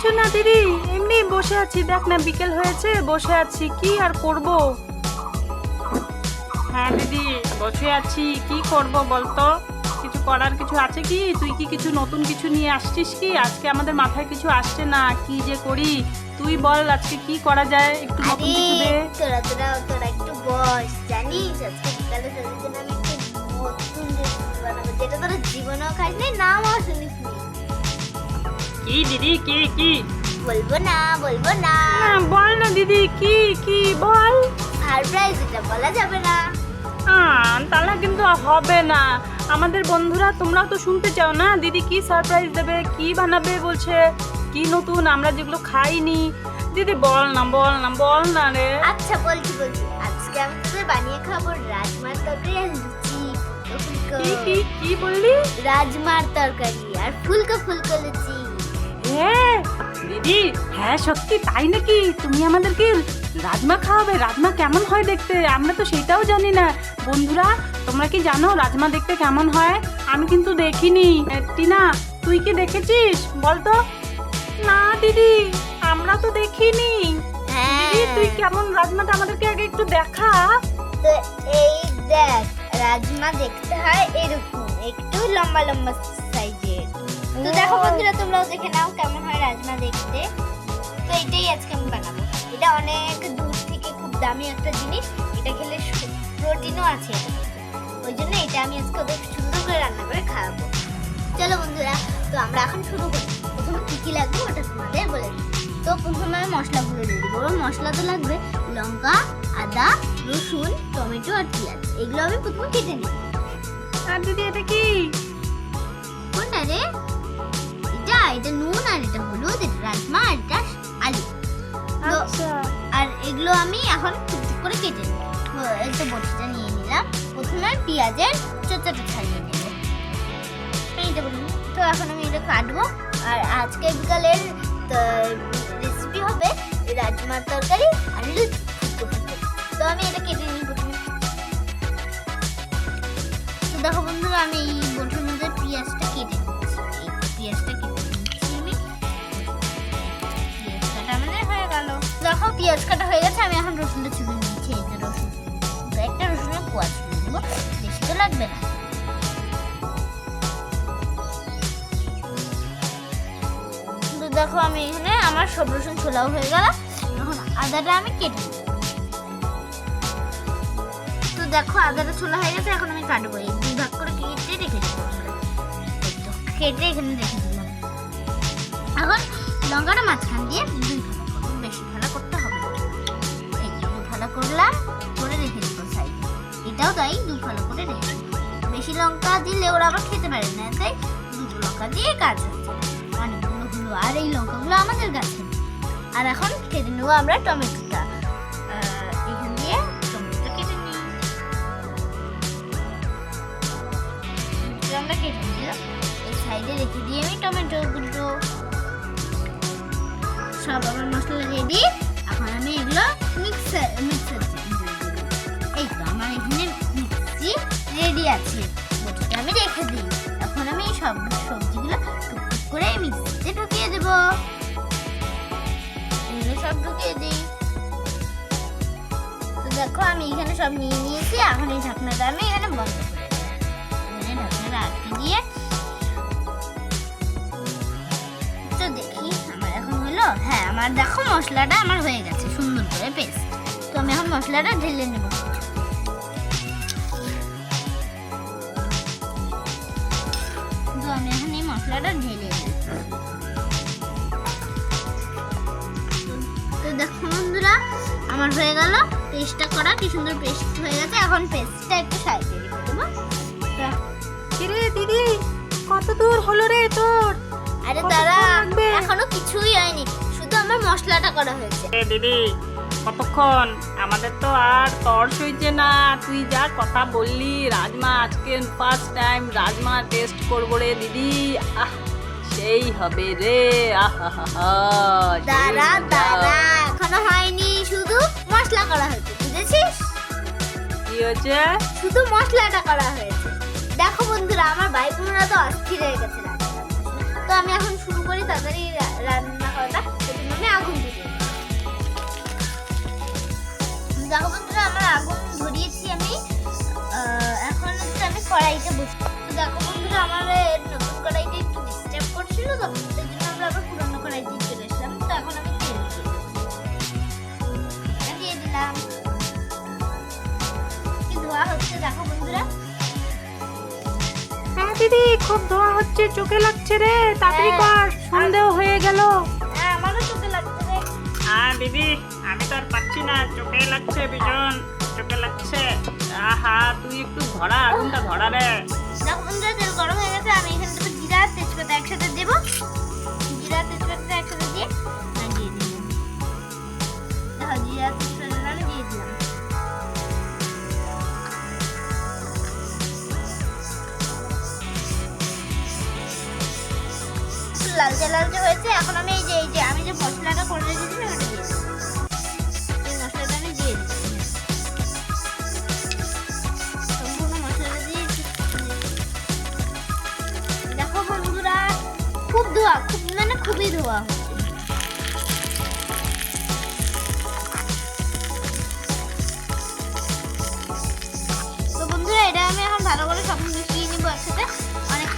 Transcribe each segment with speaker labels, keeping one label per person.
Speaker 1: কিছু না দিদি, এমনি বসে আছি। দেখ না বিকেল হয়েছে, বসে আছি, কি আর করব। হ্যাঁ দিদি, বসে আছি, কি করব বলতো? কিছু করার কিছু আছে কি? তুই কি কিছু নতুন কিছু নিয়ে আসছিস কি? আজকে আমাদের মাথায় কিছু আসছে না, কি যে করি। তুই বল আজকে কি করা যায়, একটু নতুন কিছু দে।
Speaker 2: তোরা একটু বস। জানিস আজকে বিকালে তোদের জন্য আমি একটা নতুন রেসিপি বানাবো, যেটা তোরা জীবনেও খাস নাই, নামও শুনিস নি।
Speaker 1: কি দিদি, কি কি?
Speaker 2: বলবো না
Speaker 1: হ্যাঁ, বল না দিদি, কি কি বল।
Speaker 2: সারপ্রাইজ, এটা বলা যাবে না।
Speaker 1: তাহলে কিন্তু হবে না। আমাদের বন্ধুরা, তোমরাও তো শুনতে চাও না দিদি কি সারপ্রাইজ দেবে, কি বানাবে বলছে, কি নতুন আমরা যেগুলো খাইনি। দিদি বল না, বল না রে।
Speaker 2: আচ্ছা বলছি। আজকে আমি তোদের বানিয়ে খাবো রাজমার তরকারি আর লুচি।
Speaker 1: কি বললি?
Speaker 2: রাজমার তরকারি আর ফুলকো লুচি।
Speaker 1: হ্যাঁ দিদি, হ্যাঁ সত্যি তাই নাকি? তুমি আমাদেরকে রাজমা খাওয়াবে? রাজমা কেমন হয় দেখতে? আমরা তো সেটাও জানি না। বন্ধুরা, তোমরা কি জানো রাজমা দেখতে কেমন হয়? আমি কিন্তু দেখিনি। টিনা, তুই কি দেখেছিস বলতো? না দিদি, আমরা তো দেখিনি। দিদি, তুই কেমন রাজমাটা আমাদেরকে আগে একটু দেখা।
Speaker 2: তো এই দেখ, রাজমা দেখতে হয় এরকম, একটু লম্বা সাইজের। তো দেখো বন্ধুরা, তোমরাও দেখে নাও কেমন হয় রাজমা দেখতে। তো এটাই আজকে আমি বানাবো। এটা অনেক দূর থেকে খুব দামি একটা জিনিস, এটা খেলে প্রোটিনও আছে, ওই জন্য এটা আমি আজকে ওদের সুন্দর করে রান্না করে খাওয়াবো। চলো বন্ধুরা, তো আমরা এখন শুরু করি। প্রথমে কি কি লাগবে ওটা তোমাদের বলে দিই। তো প্রথমে আমি মশলাগুলো দিয়ে দিই। মশলা তো লাগবে লঙ্কা, আদা, রসুন, টমেটো আর পেঁয়াজ। এগুলো আমি প্রথমে কেটে নিই।
Speaker 1: আর দিদি এটা কি?
Speaker 2: কোনটা রে? এটা নুন, আর এটা হলুদ, এটা রাজমা, আর এটা আলু।
Speaker 1: আচ্ছা,
Speaker 2: আর এগুলো আমি এখন টুকটুক করে কেটে নিই। একটা বটিটা নিয়ে নিলাম। প্রথমে পেঁয়াজের চোচাটা ছাড়িয়ে নেব। এইটা বলুন। তো এখন আমি এটা কাটবো। আর আজকে বিকালের রেসিপি হবে রাজমার তরকারি আর লুচি। তো আমি এটা কেটে নিই প্রথমে। তো দেখো বন্ধুরা, আমি এই বটির মধ্যে পেঁয়াজটা কেটে নিচ্ছি। পেঁয়াজটা আমাদের হয়ে গেল। দেখো পেঁয়াজ কাটা হয়ে গেছে। আমি এখন রসুনটা ছুলে নিচ্ছি। এই যে রসুন, একটা রসুনের কোয়া ছুলে দেবো, বেশি তো লাগবে না। তো দেখো আমি এখানে আমার সব রসুন ছোলাও হয়ে গেল। এখন আদাটা আমি কেটে নেব। তো দেখো আদাটা ছোলা হয়ে গেছে। এখন আমি কাটবো। এই দুই ভাগ করে কেটে রেখে দেবো। কেটে এখানে রেখে দিলাম। এখন লঙ্কাটা মাঝখান দিয়ে দুই ভালো, বেশি ভালো করতে হবে। এই দুই ভালো করলাম, করে রেখে দিব সাইডে। এটাও তাই দু ভালো করে রেখে দিব। বেশি লঙ্কা দিলে ওরা আবার খেতে পারে না, তাই দুটো লঙ্কা দিয়ে কাজ হচ্ছে। অনেকগুলো হলো, আর এই লঙ্কাগুলো আমাদের গাছে। আর এখন কেটে নেবো আমরা টমেটোটা। এখান দিয়ে টমেটোটা কেটে নিই। আমরা কেটে নিলাম। এই সাইডে রেখে দিয়ে আমি টমেটোগুলো সব আমার মশলা রেডি। এখন আমি এগুলো মিক্সার এই তো আমার এখানে মিক্সি রেডি আছে। ওটা আমি রেখে দিই। এখন আমি এই সব সবজিগুলো টুকটুক করে মিক্সিতে ঢুকিয়ে দেব। এগুলো সব ঢুকিয়ে দিই। তো দেখো আমি এখানে সব নিয়ে নিয়েছি। এখন এই ঢাকনাটা আমি এখানে বন্ধ করে দেব। এখানে ঢাকনাটা আটকে দিয়ে তো দেখি আমার এখন হলো। হ্যাঁ, আমার দেখো মশলাটা আমার হয়ে গেছে সুন্দর করে পেস্ট। তো আমি এখন মশলাটা ঢেলে নেব। তো আমি এখন এই মশলাটা ঢেলে নেব। তো দেখো বন্ধুরা, আমার হয়ে গেল পেস্টটা করা। কি সুন্দর পেস্ট হয়ে গেছে। এখন পেস্টটা একটু সাইডে রেখে দেবো।
Speaker 1: কিরে দিদি, কত দূর হলো রে তোর?
Speaker 2: আরে দাঁড়া, এখনো কিছুই হয়নি, শুধু আমার মশলাটা করা হয়েছে।
Speaker 1: দিদি কতক্ষণ? আমাদের তো আর তর সইছে না। তুই যা কথা বললি, রাজমা আজকে ফার্স্ট টাইম রাজমা টেস্ট করবো রে দিদি। সেই হবে রে।
Speaker 2: দাঁড়া, এখনো হয়নি, শুধু মশলা করা হয়েছে, বুঝেছিস?
Speaker 1: কি হয়েছে?
Speaker 2: শুধু মশলাটা করা হয়েছে। দেখো বন্ধুরা, আমার ভাই বোনেরা তো অস্থির হয়ে গেছে। তো আমি এখন শুরু করি তাড়াতাড়ি রান্না করাটা। প্রথমে আমি আগুন দিই। দেখো বন্ধুরা আমার আগুন ধরিয়েছি আমি। এখন হচ্ছে আমি কড়াইতে বসি। তো দেখো বন্ধুরা আমার নতুন কড়াইতে একটু ডিস্টার্ব করছিল, তো সেই জন্য আমরা আবার পুরোনো কড়াইতে চলে এসলাম। তো এখন আমি তেল দিয়ে দিলাম। কি ধোয়া হচ্ছে দেখো বন্ধুরা।
Speaker 1: হ্যাঁ দিদি, খুব ধোয়া হচ্ছে, চোখে লাগছে রে, তাড়াতাড়ি কর, সন্দেহ হয়ে গেল।
Speaker 2: হ্যাঁ আমারও চোখে লাগছে রে।
Speaker 3: হ্যাঁ দিদি, আমি তো আর পাচ্ছি না, চোখে লাগছে, ভীষণ চোখে লাগছে। আহা, তুই একটু ধরা, আগুনটা ধরা রে।
Speaker 2: দেখো বন্ধুরা তেল গরম হয়ে গেছে। আমি এখানে দেবো জিরা আর তেজপাতা একসাথে দেবো। জিরা আর তেজপাতা একসাথে দিয়ে দিয়ে দিব। দেখো জিরা আর তেজপাতা আমি দিয়ে দিলাম। লালচে লালচে হয়েছে। এখন আমি এই যে আমি যে মশলাটা করে রেখেছিলাম ওটা দিয়ে দেবো। এই মশলাটা আমি দিয়ে দিচ্ছি। সম্পূর্ণ মশলাটা দিয়ে দেখো বন্ধুরা খুব ধোয়া, খুব মানে খুবই ধোয়া হচ্ছে। তো বন্ধুরা এটা আমি এখন ভালো করে সব মিশিয়ে নিবো একসাথে। অনেক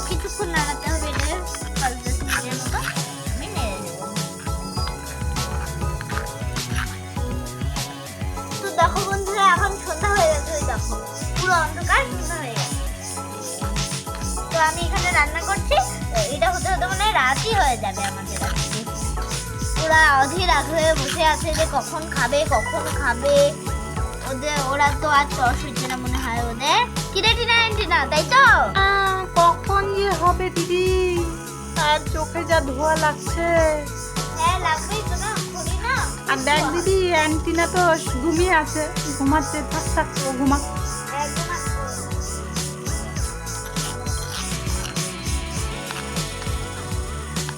Speaker 2: কিছুক্ষণ নাড়াতে হবে এটা। 5-10 মিনিটের মতো আমি নেড়ে নেবো। তো দেখো বন্ধুরা এখন সন্ধ্যা হয়ে গেছে। ওই দেখো পুরো অন্ধকার, সন্ধ্যা হয়ে গেছে। তো আমি এখানে রান্না করছি। এটা হতে হতে মানে রাতই হয়ে যাবে আমাদের আজকে। ওরা অধীর আগ্রহে বসে আছে যে কখন খাবে কখন খাবে। ওরা তো আর তর সইছে না মনে হয় ওদের। কিরে টিনা টিনা, তাই তো?
Speaker 1: কখন যে হবে দিদি, আর চোখে যা ধোয়া লাগছে।
Speaker 2: হ্যাঁ লাগবেই তো না, করি না।
Speaker 1: আর দেখ দিদি, অ্যান্টিনা তো ঘুমিয়ে আছে, ঘুমাচ্ছে, থাক থাক, ও ঘুমা।
Speaker 2: একদম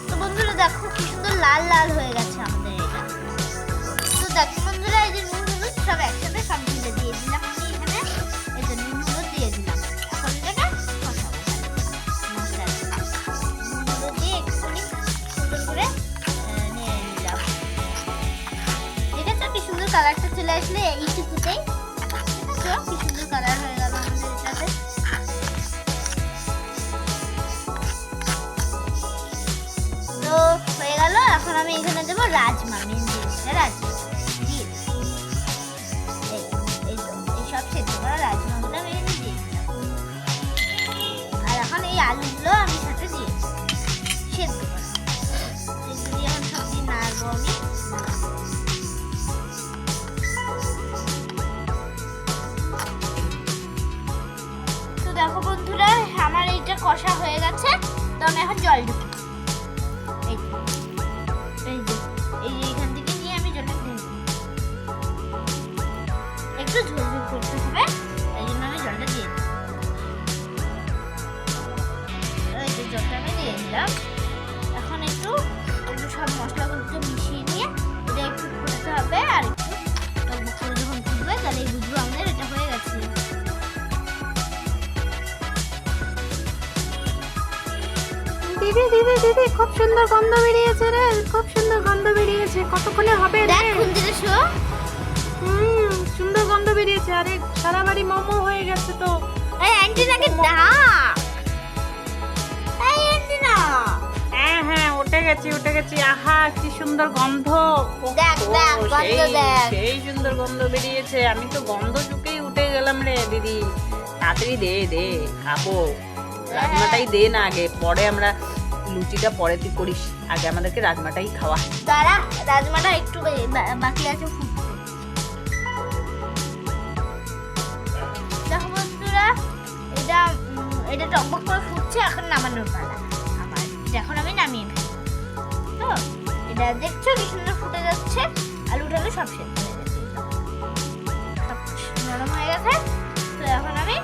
Speaker 2: তো বন্ধুরা দেখো কি সুন্দর লাল লাল হয়ে গেছে আমাদের এটা। তো দেখো বন্ধুরা এই যে নুন হলুদ সব একসাথে সব ঢেলে দিয়ে দিলাম আমি এখানে। এই যে নুন হলুদ দিয়ে দিলাম। এখন এটাকে কষাবো মশলা নুন হলুদ দিয়ে একটুখানি সুন্দর করে নিয়ে নিলাম। ঠিক আছে, কি সুন্দর কালারটা চলে আসলে এইটুকুতেই। কি সুন্দর কালার হয়ে গেল আমাদের এটাতে। তো হয়ে গেল। এখন আমি এখানে দেবো রাজমা, মেন জিনিসটা রাজমা দিয়ে দিই। এই তো এইসব সেদ্ধ করা রাজমাগুলো আমি এখানে দিয়ে দিলাম। আর এখন এই আলুগুলো আমি সাথে দিয়ে সেদ্ধ করা। এগুলো দিয়ে এখন সবজি নাড়বো আমি। তো দেখো বন্ধুরা আমার এইটা কষা হয়ে গেছে। তো আমি এখন জল ঢুকি। এইখান থেকে নিয়ে আমি জলটা ঢেলে দিই। একটু ঝোল ঝোল করতে হবে, তাই জন্য আমি জলটা দিয়ে দিই। এই যে জলটা আমি দিয়ে দিলাম। এখন একটু সব মশলাগুলো মিশিয়ে নিয়ে এটা একটু ফুটতে হবে। আর একটু করে যখন ফুটবে তাহলে বুঝবো আমাদের এটা হয়ে গেছে।
Speaker 1: দিদি দিদি দিদি, খুব সুন্দর গন্ধ বেরিয়েছে রে, খুব সুন্দর গন্ধ বেরিয়েছে। কতক্ষণে হবে রে?
Speaker 2: দেখ খুন্দিরে শো।
Speaker 1: সুন্দর গন্ধ বেরিয়েছে। আরে সারা বাড়ি মোমো হয়ে গেছে তো।
Speaker 2: এই অ্যান্টিনাকে ডাক। এই অ্যান্টিনা,
Speaker 3: হ্যাঁ হ্যাঁ, উঠে গেছি উঠে গেছি। আহা, কি সুন্দর গন্ধ।
Speaker 2: দেখ দেখ গন্ধ দেখ।
Speaker 3: সেই সুন্দর গন্ধ বেরিয়েছে। আমি তো গন্ধ চুকেই উঠে গেলাম রে দিদি। তাড়াতাড়ি দে দে, খাবো। রাজমাটাই দে না আগে, পরে আমরা লুচিটা পরে তুই করিস। আগে আমাদেরকে রাজমাটাই খাওয়া।
Speaker 2: দাঁড়া, রাজমাটা একটু বাকি আছে ফুটতে। দেখো বন্ধুরা এটা টকবক করে ফুটছে। এখন নামানোর পালা আমার। এখন আমি নামিয়ে ফেলি। তো এটা দেখছো কি সুন্দর ফুটে যাচ্ছে। আলু টালু সব সেদ্ধ হয়ে গেছে, সব নরম হয়ে গেছে। তো এখন আমি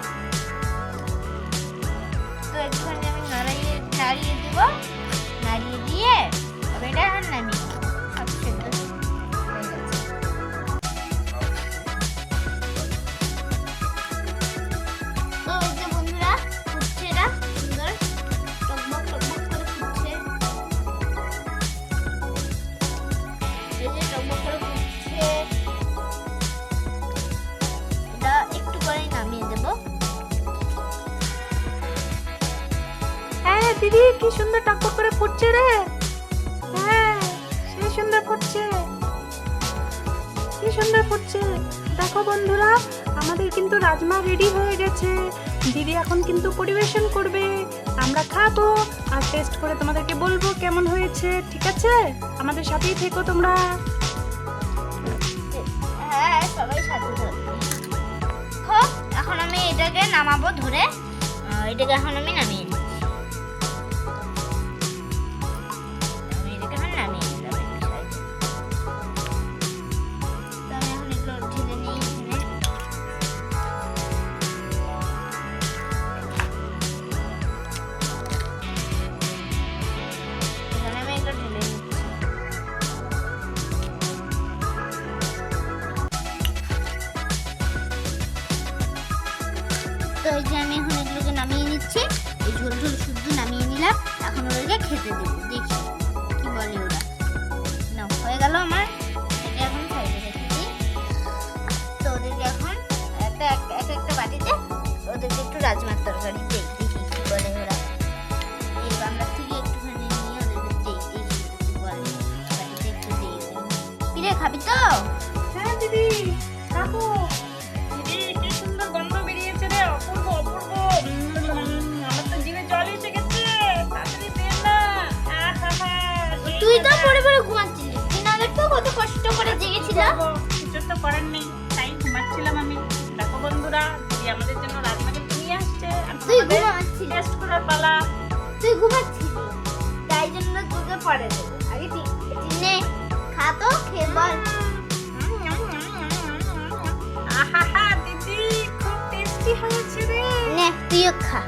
Speaker 2: একটুখানি আমি নাড়িয়ে দিব। নাড়িয়ে দিয়ে তবে এটা এখন নামিয়ে সব সেদ্ধ হয়ে গেছে। তো এই যে বন্ধুরা ফুটছে, এটা সুন্দর টকবক করে ফুটছে।
Speaker 1: দিদি কি সুন্দর টকবক করে ফুটছে রে। হ্যাঁ সেই সুন্দর ফুটছে, কি সুন্দর ফুটছে। দেখো বন্ধুরা, আমাদের কিন্তু রাজমা রেডি হয়ে গেছে। দিদি এখন কিন্তু পরিবেশন করবে, আমরা খাবো আর টেস্ট করে তোমাদেরকে বলবো কেমন হয়েছে। ঠিক আছে, আমাদের সাথেই থেকো তোমরা।
Speaker 2: হ্যাঁ সবাই সাথে থাকবে। এখন আমি এটাকে নামাবো ধরে, এটাকে এখন আমি নামিয়ে নিচ্ছি। আমি এটাকে এখন নামিয়ে নিলাম একটু সাইডে। তো আমি এখন এগুলো ঢেলে নিই এখানে। এখানে আমি এগুলো ঢেলে নিচ্ছি। তো এই যে আমি এখন এগুলোকে নামিয়ে নিচ্ছি, এই ঝোল ঝোল শুদ্ধ নামিয়ে নিলাম। এখন ওদেরকে খেতে দেবো, দেখি কি বলে ওরা। না হয়ে গেল আমার, এটা এখন সাইডে রেখে দিই। তো ওদেরকে এখন একটা বাটিতে ওদেরকে একটু রাজমার তরকারি দেই, দেখি কি বলে ওরা। এই গামলার থেকে একটুখানি নিয়ে ওদেরকে দেই, দেখি কি বলে। বাটিতে একটু দিই। কিরে খাবি তো?
Speaker 1: হ্যাঁ দিদি খাবো। দিদি কি সুন্দর গন্ধ বেরিয়েছে রে, অপূর্ব অপূর্ব। আমার তো জিভে জল এসে গেছে, তাড়াতাড়ি দে না। আহা,
Speaker 2: তুই তো পরে পরে ঘুমাচ্ছিলি, তুই না দেখতো কত কষ্ট করে জেগেছিলাম।
Speaker 1: কিছু তো করার নেই, তাই ঘুমাচ্ছিলাম আমি। দেখো বন্ধুরা, দিদি আমাদের জন্য রাজমা কিন্তু নিয়ে আসছে।
Speaker 2: তুই ঘুমাচ্ছিলি,
Speaker 1: টেস্ট করার পালা।
Speaker 2: তুই ঘুমাচ্ছিলি, তাই জন্য তোকে পরে দেবো। আগে ঠিক নে, খা তো, খেয়ে বল।
Speaker 1: আহা দিদি খুব টেস্টি হয়েছে রে।
Speaker 2: নে তুইও খা।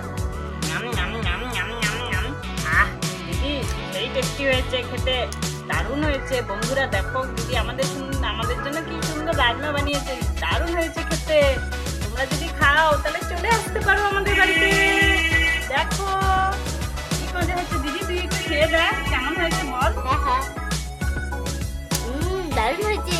Speaker 1: দিদি সেই টেস্টি হয়েছে, খেতে দারুণ হয়েছে। বন্ধুরা দেখো, দিদি আমাদের জন্য কি সুন্দর রাজমা বানিয়েছে, দারুণ হয়েছে খেতে। তোমরা যদি খাও তাহলে চলে আসতে পারো আমাদের বাড়িতে। দেখো কি মজা হচ্ছে। দিদি তুই একটু খেয়ে দেখ কেমন হয়েছে বল।
Speaker 2: হ্যাঁ হ্যাঁ, দারুণ হয়েছে।